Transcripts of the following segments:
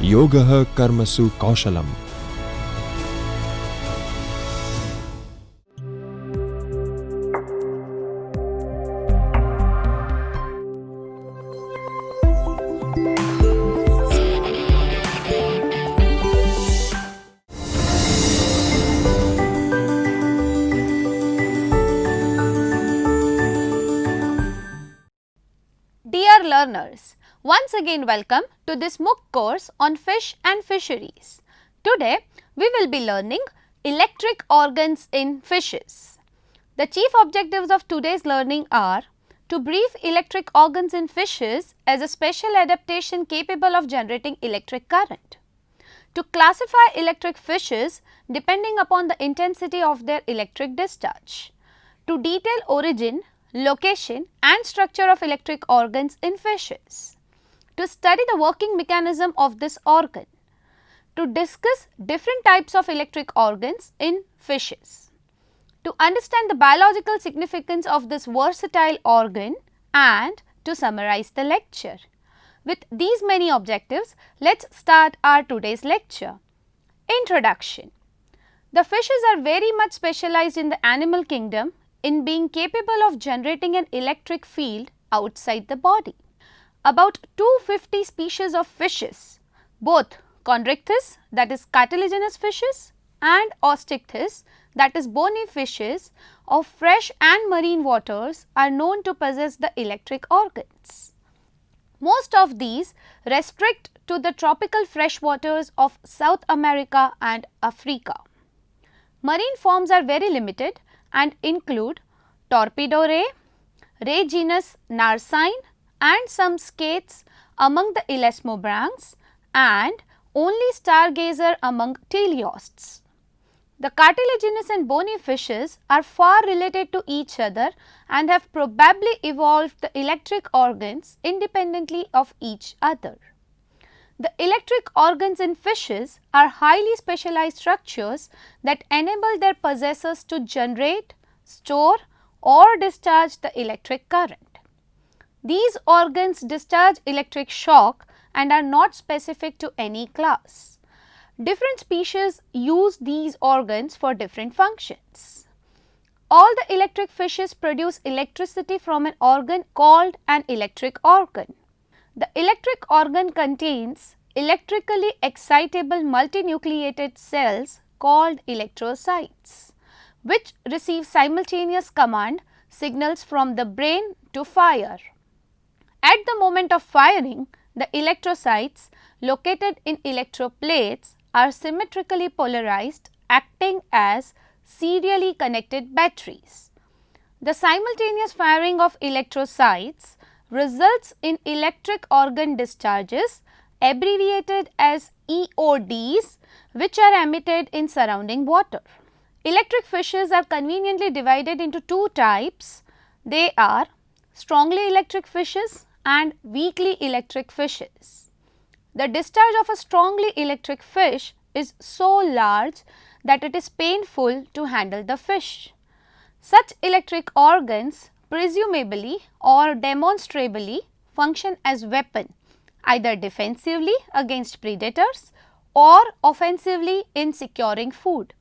योगः कर्मसु कौशलम्. Dear learners, once again welcome to this MOOC course on fish and fisheries. Today we will be learning electric organs in fishes. The chief objectives of today's learning are to brief electric organs in fishes as a special adaptation capable of generating electric current, to classify electric fishes depending upon the intensity of their electric discharge, to detail origin, location and structure of electric organs in fishes, to study the working mechanism of this organ, to discuss different types of electric organs in fishes, to understand the biological significance of this versatile organ and to summarize the lecture. With these many objectives, let's start our today's lecture. Introduction. The fishes are very much specialized in the animal kingdom in being capable of generating an electric field outside the body. About 250 species of fishes, both chondrichthyes, that is cartilaginous fishes, and osteichthyes, that is bony fishes of fresh and marine waters, are known to possess the electric organs. Most of these restrict to the tropical fresh waters of South America and Africa. Marine forms are very limited and include torpedo ray genus Narsine and some skates among the elasmobranchs and only stargazer among teleosts. The cartilaginous and bony fishes are far related to each other and have probably evolved the electric organs independently of each other. The electric organs in fishes are highly specialized structures that enable their possessors to generate, store or discharge the electric current. These organs discharge electric shock and are not specific to any class. Different species use these organs for different functions. All the electric fishes produce electricity from an organ called an electric organ. The electric organ contains electrically excitable multinucleated cells called electrocytes, which receive simultaneous command signals from the brain to fire. At the moment of firing, the electrocytes located in electroplates are symmetrically polarized, acting as serially connected batteries. The simultaneous firing of electrocytes results in electric organ discharges abbreviated as EODs, which are emitted in surrounding water. Electric fishes are conveniently divided into two types. They are strongly electric fishes and weakly electric fishes. The discharge of a strongly electric fish is so large that it is painful to handle the fish. Such electric organs presumably or demonstrably function as weapon, either defensively against predators or offensively in securing food.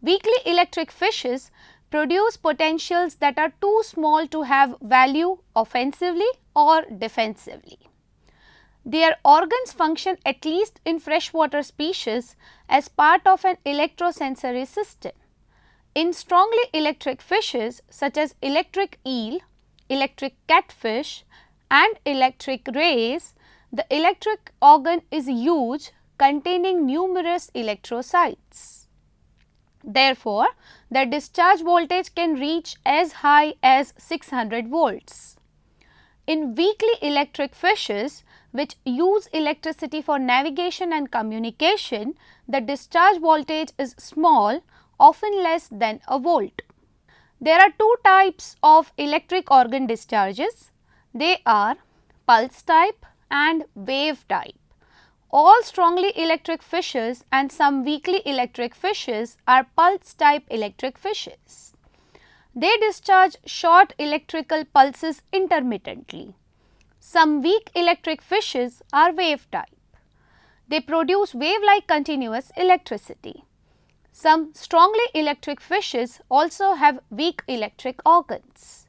Weakly electric fishes produce potentials that are too small to have value offensively or defensively. Their organs function, at least in freshwater species, as part of an electrosensory system. In strongly electric fishes such as electric eel, electric catfish and electric rays, the electric organ is huge, containing numerous electrocytes. Therefore, the discharge voltage can reach as high as 600 volts. In weakly electric fishes, which use electricity for navigation and communication, the discharge voltage is small, often less than a volt. There are two types of electric organ discharges. They are pulse type and wave type. All strongly electric fishes and some weakly electric fishes are pulse type electric fishes. They discharge short electrical pulses intermittently. Some weak electric fishes are wave type. They produce wave-like continuous electricity. Some strongly electric fishes also have weak electric organs.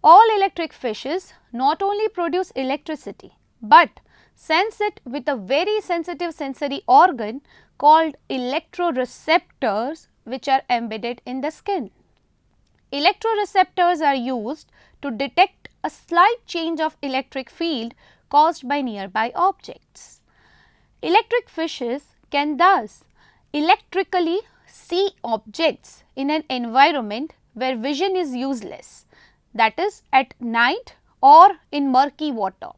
All electric fishes not only produce electricity, but sense it with a very sensitive sensory organ called electroreceptors, which are embedded in the skin. Electroreceptors are used to detect a slight change of electric field caused by nearby objects. Electric fishes can thus electrically see objects in an environment where vision is useless, that is at night or in murky water.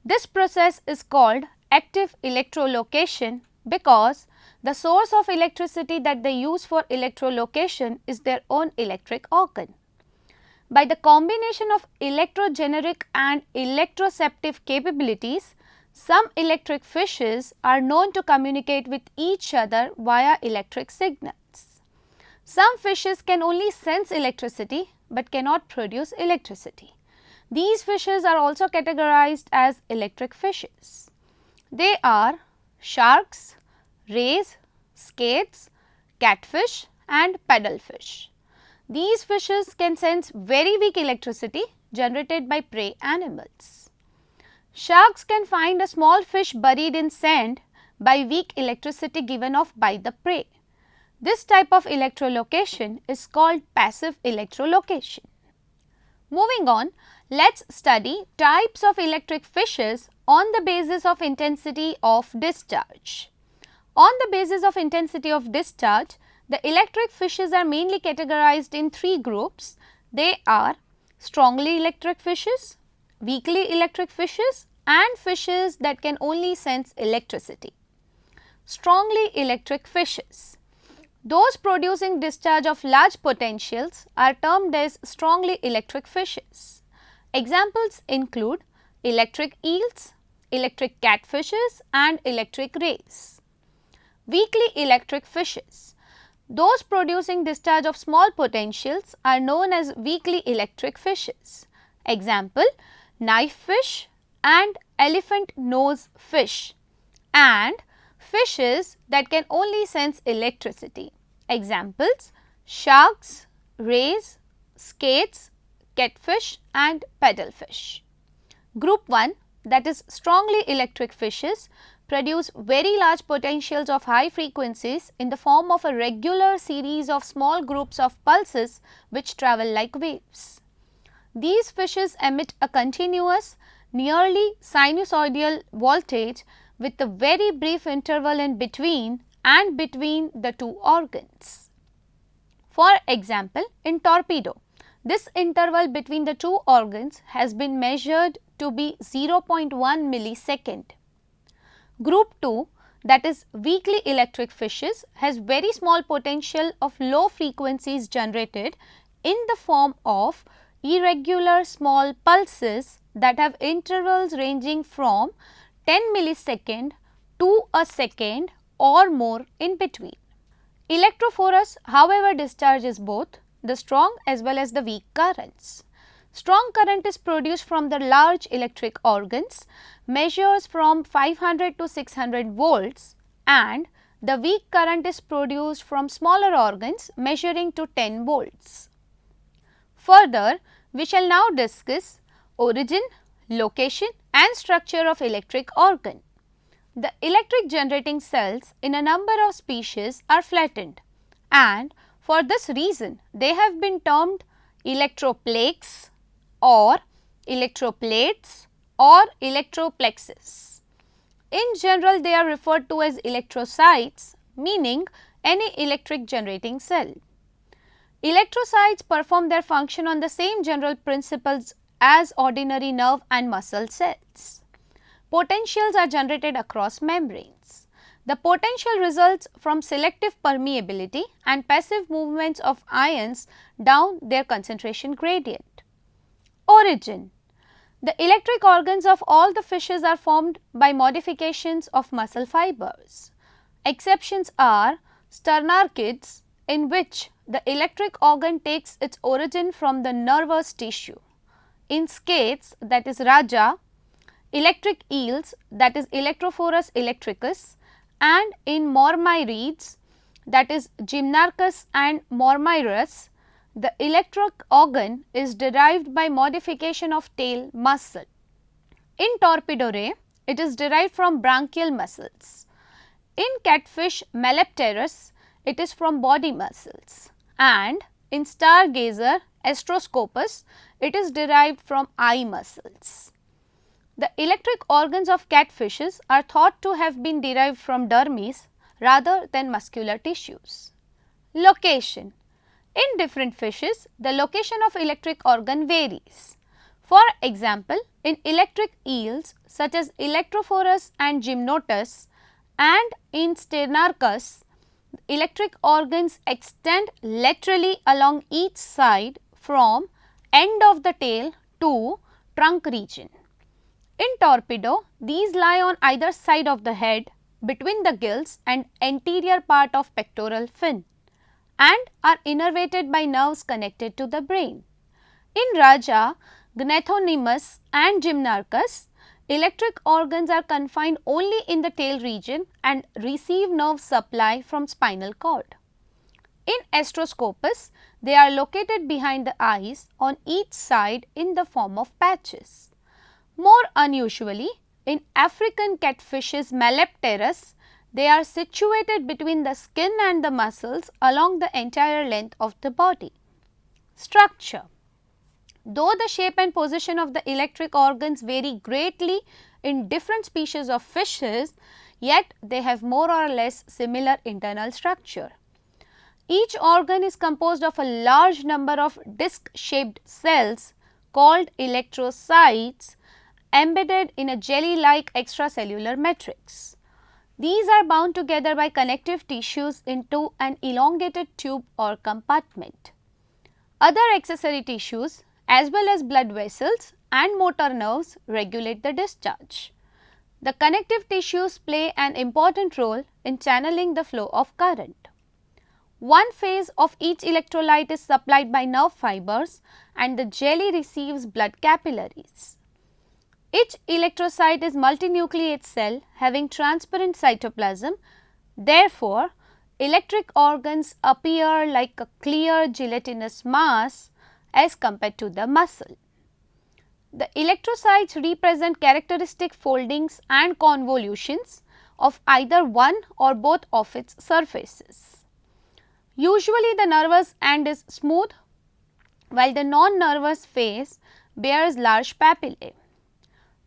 This process is called active electrolocation because the source of electricity that they use for electrolocation is their own electric organ. By the combination of electrogeneric and electroceptive capabilities, some electric fishes are known to communicate with each other via electric signals. Some fishes can only sense electricity but cannot produce electricity. These fishes are also categorized as electric fishes. They are sharks, rays, skates, catfish and paddlefish. These fishes can sense very weak electricity generated by prey animals. Sharks can find a small fish buried in sand by weak electricity given off by the prey. This type of electrolocation is called passive electrolocation. Moving on, let's study types of electric fishes on the basis of intensity of discharge. On the basis of intensity of discharge, the electric fishes are mainly categorized in three groups. They are strongly electric fishes, weakly electric fishes and fishes that can only sense electricity. Strongly electric fishes. Those producing discharge of large potentials are termed as strongly electric fishes. Examples include electric eels, electric catfishes and electric rays. Weakly electric fishes. Those producing discharge of small potentials are known as weakly electric fishes. Example, knife fish and elephant nose fish, and fishes that can only sense electricity. Examples, sharks, rays, skates, catfish and paddlefish. Group 1, that is strongly electric fishes, produce very large potentials of high frequencies in the form of a regular series of small groups of pulses which travel like waves. These fishes emit a continuous, nearly sinusoidal voltage with a very brief interval in between and between the two organs. For example, in torpedo, this interval between the two organs has been measured to be 0.1 millisecond. Group 2, that is weakly electric fishes, has very small potential of low frequencies generated in the form of irregular small pulses that have intervals ranging from 10 millisecond to a second or more in between. Electrophorus, however, discharges both the strong as well as the weak currents. Strong current is produced from the large electric organs, measures from 500 to 600 volts, and the weak current is produced from smaller organs measuring to 10 volts. Further, we shall now discuss origin, location and structure of electric organ. The electric generating cells in a number of species are flattened, and for this reason they have been termed electroplaques or electroplates or electroplexes. In general, they are referred to as electrocytes, meaning any electric generating cell. Electrocytes perform their function on the same general principles as ordinary nerve and muscle cells. Potentials are generated across membranes. The potential results from selective permeability and passive movements of ions down their concentration gradient. Origin. The electric organs of all the fishes are formed by modifications of muscle fibers. Exceptions are sternarchids, in which the electric organ takes its origin from the nervous tissue. In skates, that is Raja, electric eels, that is Electrophorus electricus, and in Mormyriids, that is Gymnarchus and Mormyrus, the electric organ is derived by modification of tail muscle. In Torpidoree, it is derived from branchial muscles. In catfish Melepterus, it is from body muscles, and in stargazer Astroscopus, it is derived from eye muscles. The electric organs of catfishes are thought to have been derived from dermis rather than muscular tissues. Location. In different fishes, the location of electric organ varies. For example, in electric eels such as Electrophorus and Gymnotus, and in Sternarchus, electric organs extend laterally along each side from end of the tail to trunk region. In Torpedo, these lie on either side of the head, between the gills and anterior part of pectoral fin, and are innervated by nerves connected to the brain. In Raja, Gnathonymus and Gymnarchus, electric organs are confined only in the tail region and receive nerve supply from spinal cord. In Astroscopus, they are located behind the eyes on each side in the form of patches. More unusually, in African catfishes Melepterus, they are situated between the skin and the muscles along the entire length of the body. Structure. Though the shape and position of the electric organs vary greatly in different species of fishes, yet they have more or less similar internal structure. Each organ is composed of a large number of disc-shaped cells called electrocytes embedded in a jelly-like extracellular matrix. These are bound together by connective tissues into an elongated tube or compartment. Other accessory tissues as well as blood vessels and motor nerves regulate the discharge. The connective tissues play an important role in channeling the flow of current. One phase of each electrolyte is supplied by nerve fibers and the jelly receives blood capillaries. Each electrocyte is multinucleate cell having transparent cytoplasm. Therefore, electric organs appear like a clear gelatinous mass as compared to the muscle. The electrocytes represent characteristic foldings and convolutions of either one or both of its surfaces. Usually the nervous end is smooth, while the non-nervous face bears large papillae.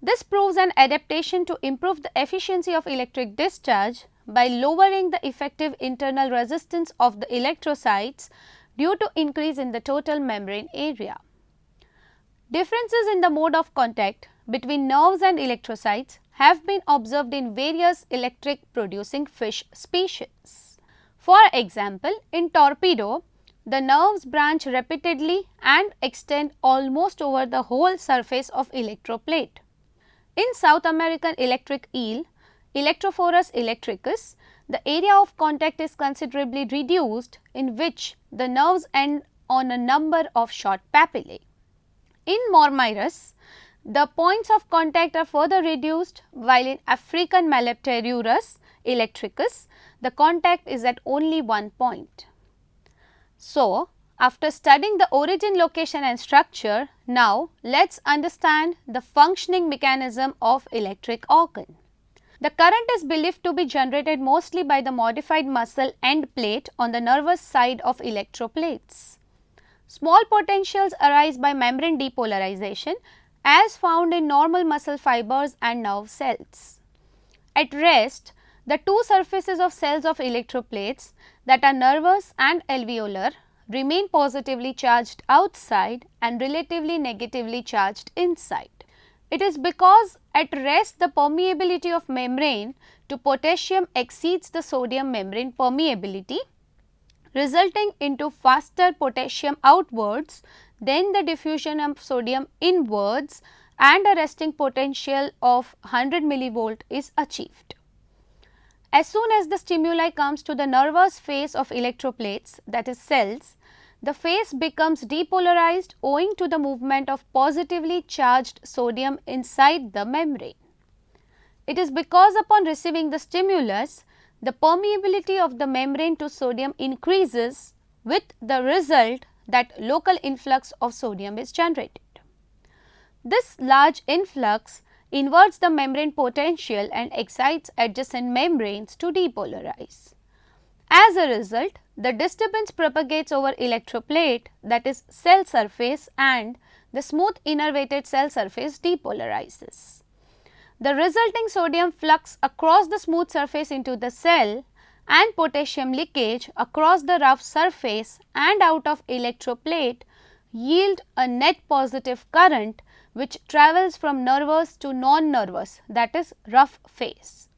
This proves an adaptation to improve the efficiency of electric discharge by lowering the effective internal resistance of the electrocytes due to increase in the total membrane area. Differences in the mode of contact between nerves and electrocytes have been observed in various electric producing fish species. For example, in Torpedo, the nerves branch repeatedly and extend almost over the whole surface of electroplate. In South American electric eel, Electrophorus electricus, the area of contact is considerably reduced, in which the nerves end on a number of short papillae. In Mormyrus, the points of contact are further reduced, while in African Melepterurus electricus, the contact is at only one point. So, after studying the origin, location and structure, now let us understand the functioning mechanism of electric organ. The current is believed to be generated mostly by the modified muscle end plate on the nervous side of electroplates. Small potentials arise by membrane depolarization as found in normal muscle fibers and nerve cells. At rest, the two surfaces of cells of electroplates, that are nervous and alveolar, remain positively charged outside and relatively negatively charged inside. It is because at rest the permeability of membrane to potassium exceeds the sodium membrane permeability, resulting into faster potassium outwards than the diffusion of sodium inwards, and a resting potential of 100 millivolt is achieved. As soon as the stimuli comes to the nervous face of electroplates, that is cells, the phase becomes depolarized owing to the movement of positively charged sodium inside the membrane. It is because upon receiving the stimulus, the permeability of the membrane to sodium increases, with the result that local influx of sodium is generated. This large influx inverts the membrane potential and excites adjacent membranes to depolarize. As a result, the disturbance propagates over electroplate, that is cell surface, and the smooth innervated cell surface depolarizes. The resulting sodium flux across the smooth surface into the cell and potassium leakage across the rough surface and out of electroplate yield a net positive current which travels from nervous to non-nervous, that is rough phase.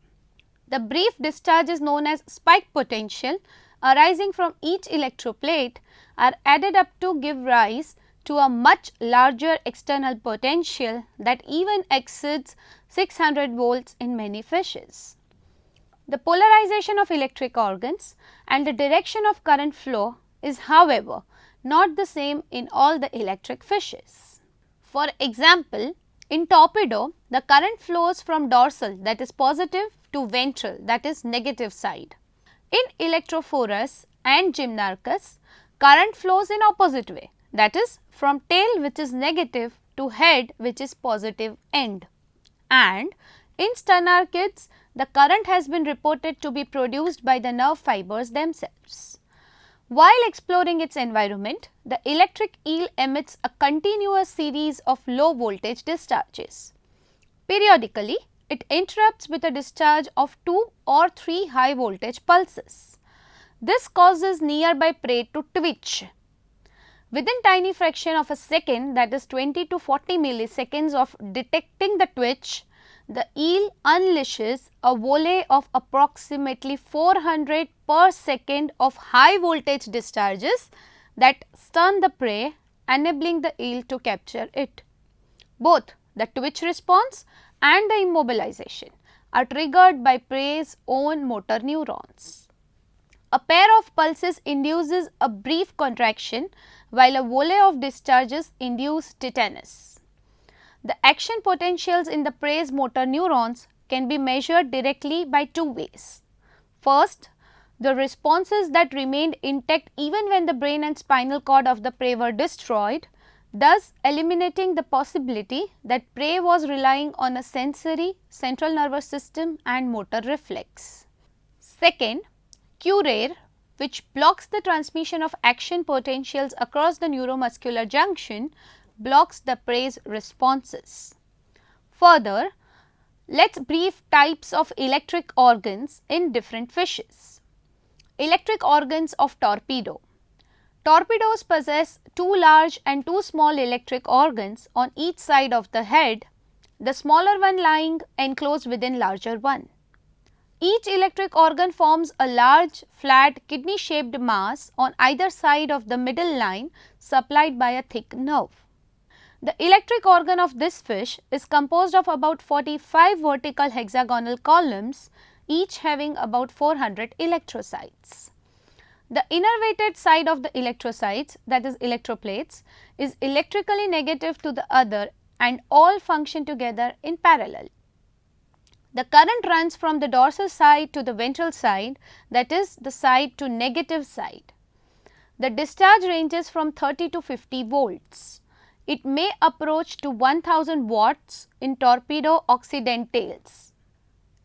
The brief discharge is known as spike potential arising from each electroplate are added up to give rise to a much larger external potential that even exceeds 600 volts in many fishes. The polarization of electric organs and the direction of current flow is, however, not the same in all the electric fishes. For example, in torpedo, the current flows from dorsal, that is positive, to ventral, that is negative side. In electrophorus and gymnarchus, current flows in opposite way, that is from tail, which is negative, to head, which is positive end. And in sternarchids, the current has been reported to be produced by the nerve fibers themselves. While exploring its environment, the electric eel emits a continuous series of low voltage discharges. Periodically, it interrupts with a discharge of 2 or 3 high voltage pulses. This causes nearby prey to twitch. Within tiny fraction of a second, that is 20 to 40 milliseconds of detecting the twitch, the eel unleashes a volley of approximately 400 per second of high voltage discharges that stun the prey, enabling the eel to capture it. Both the twitch response and the immobilization are triggered by prey's own motor neurons. A pair of pulses induces a brief contraction, while a volley of discharges induce tetanus. The action potentials in the prey's motor neurons can be measured directly by 2 ways. First, the responses that remained intact even when the brain and spinal cord of the prey were destroyed, thus eliminating the possibility that prey was relying on a sensory, central nervous system and motor reflex. Second, curare, which blocks the transmission of action potentials across the neuromuscular junction, blocks the prey's responses. Further, let us brief types of electric organs in different fishes. Electric organs of torpedo. Torpedoes possess 2 large and 2 small electric organs on each side of the head, the smaller one lying enclosed within larger one. Each electric organ forms a large, flat, kidney-shaped mass on either side of the middle line supplied by a thick nerve. The electric organ of this fish is composed of about 45 vertical hexagonal columns, each having about 400 electrocytes. The innervated side of the electrocytes, that is electroplates, is electrically negative to the other and all function together in parallel. The current runs from the dorsal side to the ventral side, that is the side to negative side. The discharge ranges from 30 to 50 volts. It may approach to 1000 watts in torpedo occidentales.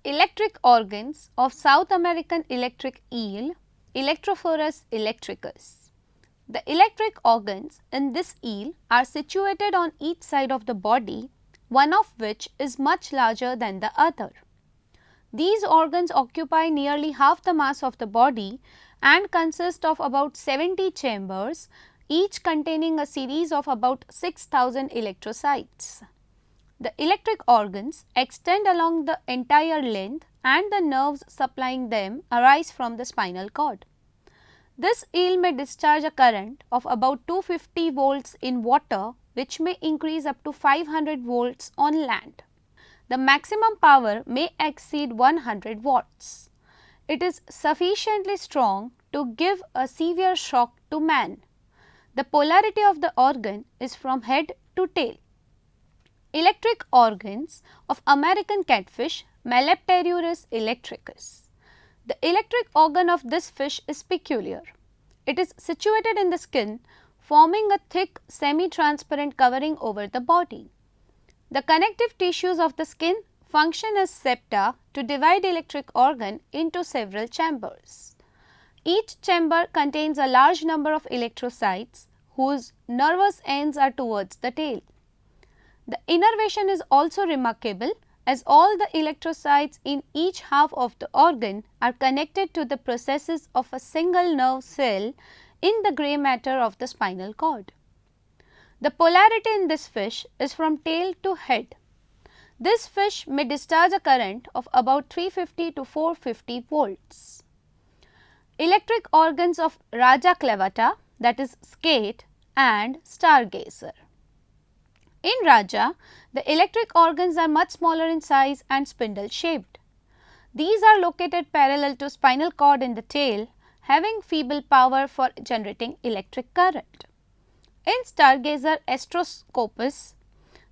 Electric organs of South American electric eel, Electrophorus electricus. The electric organs in this eel are situated on each side of the body, one of which is much larger than the other. These organs occupy nearly half the mass of the body and consist of about 70 chambers, each containing a series of about 6000 electrocytes. The electric organs extend along the entire length and the nerves supplying them arise from the spinal cord. This eel may discharge a current of about 250 volts in water, which may increase up to 500 volts on land. The maximum power may exceed 100 watts. It is sufficiently strong to give a severe shock to man. The polarity of the organ is from head to tail. Electric organs of American catfish Melepterurus electricus. The electric organ of this fish is peculiar. It is situated in the skin, forming a thick semi-transparent covering over the body. The connective tissues of the skin function as septa to divide electric organ into several chambers. Each chamber contains a large number of electrocytes whose nervous ends are towards the tail. The innervation is also remarkable as all the electrocytes in each half of the organ are connected to the processes of a single nerve cell in the grey matter of the spinal cord. The polarity in this fish is from tail to head. This fish may discharge a current of about 350 to 450 volts. Electric organs of Raja clavata, that is skate, and stargazer. In Raja, the electric organs are much smaller in size and spindle shaped. These are located parallel to spinal cord in the tail, having feeble power for generating electric current. In stargazer Astroscopus,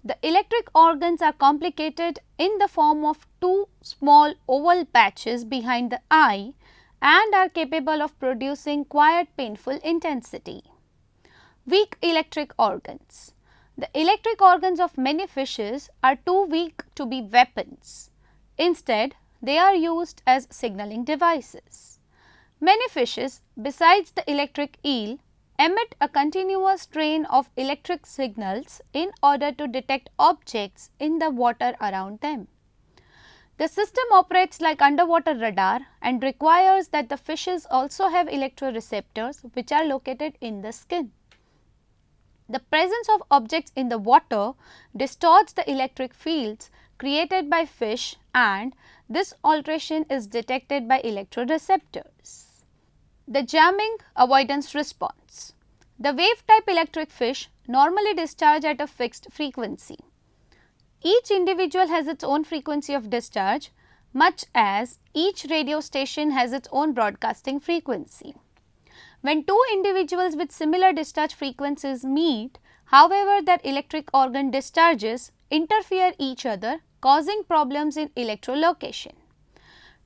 the electric organs are complicated in the form of two small oval patches behind the eye and are capable of producing quiet painful intensity. Weak electric organs. The electric organs of many fishes are too weak to be weapons. Instead, they are used as signaling devices. Many fishes, besides the electric eel, emit a continuous strain of electric signals in order to detect objects in the water around them. The system operates like underwater radar and requires that the fishes also have electroreceptors which are located in the skin. The presence of objects in the water distorts the electric fields created by fish, and this alteration is detected by electroreceptors. The jamming avoidance response. The wave type electric fish normally discharge at a fixed frequency. Each individual has its own frequency of discharge, much as each radio station has its own broadcasting frequency. When two individuals with similar discharge frequencies meet, however, their electric organ discharges interfere each other, causing problems in electrolocation.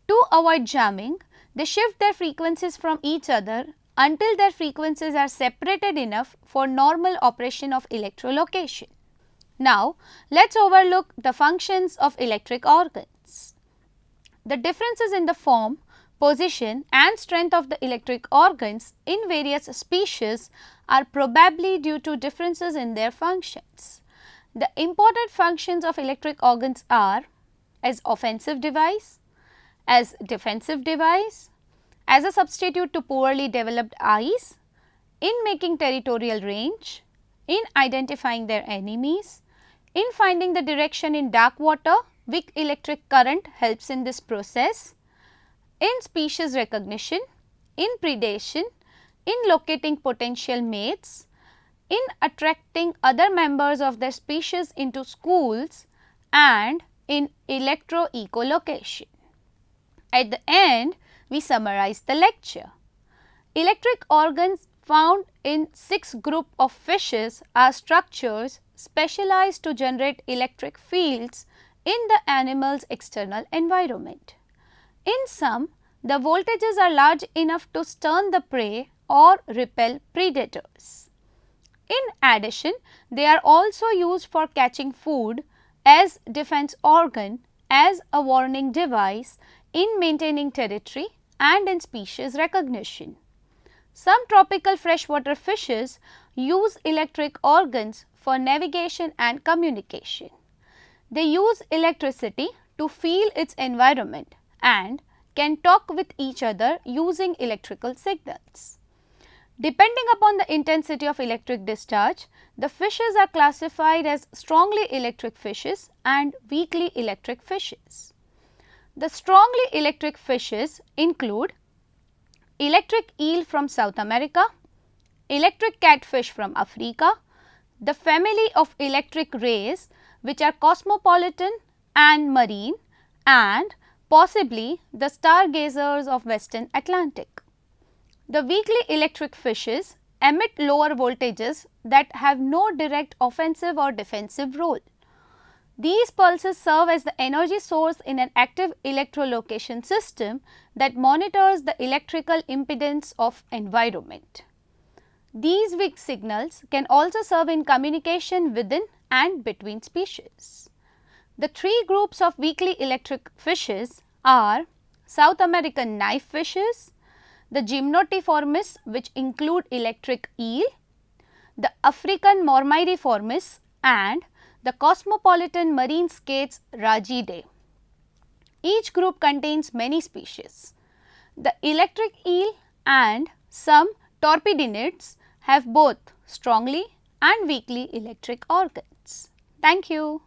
To avoid jamming, they shift their frequencies from each other until their frequencies are separated enough for normal operation of electrolocation. Now, let us overlook the functions of electric organs. The differences in the form, position and strength of the electric organs in various species are probably due to differences in their functions. The important functions of electric organs are as offensive device, as defensive device, as a substitute to poorly developed eyes, in making territorial range, in identifying their enemies, in finding the direction in dark water. Weak electric current helps in this process, in species recognition, in predation, in locating potential mates, in attracting other members of their species into schools, and in electro-echolocation. At the end, we summarize the lecture. Electric organs found in 6 group of fishes are structures specialized to generate electric fields in the animal's external environment. In some, the voltages are large enough to stun the prey or repel predators. In addition, they are also used for catching food, as defense organ, as a warning device, in maintaining territory and in species recognition. Some tropical freshwater fishes use electric organs for navigation and communication. They use electricity to feel its environment and can talk with each other using electrical signals. Depending upon the intensity of electric discharge, the fishes are classified as strongly electric fishes and weakly electric fishes. The strongly electric fishes include electric eel from South America, electric catfish from Africa, the family of electric rays which are cosmopolitan and marine, and possibly the stargazers of Western Atlantic. The weakly electric fishes emit lower voltages that have no direct offensive or defensive role. These pulses serve as the energy source in an active electrolocation system that monitors the electrical impedance of environment. These weak signals can also serve in communication within and between species. The three groups of weakly electric fishes are South American knife fishes, the Gymnotiformis, which include electric eel, the African Mormaeriformis, and the cosmopolitan marine skates Ragidae. Each group contains many species. The electric eel and some torpedinids have both strongly and weakly electric organs. Thank you.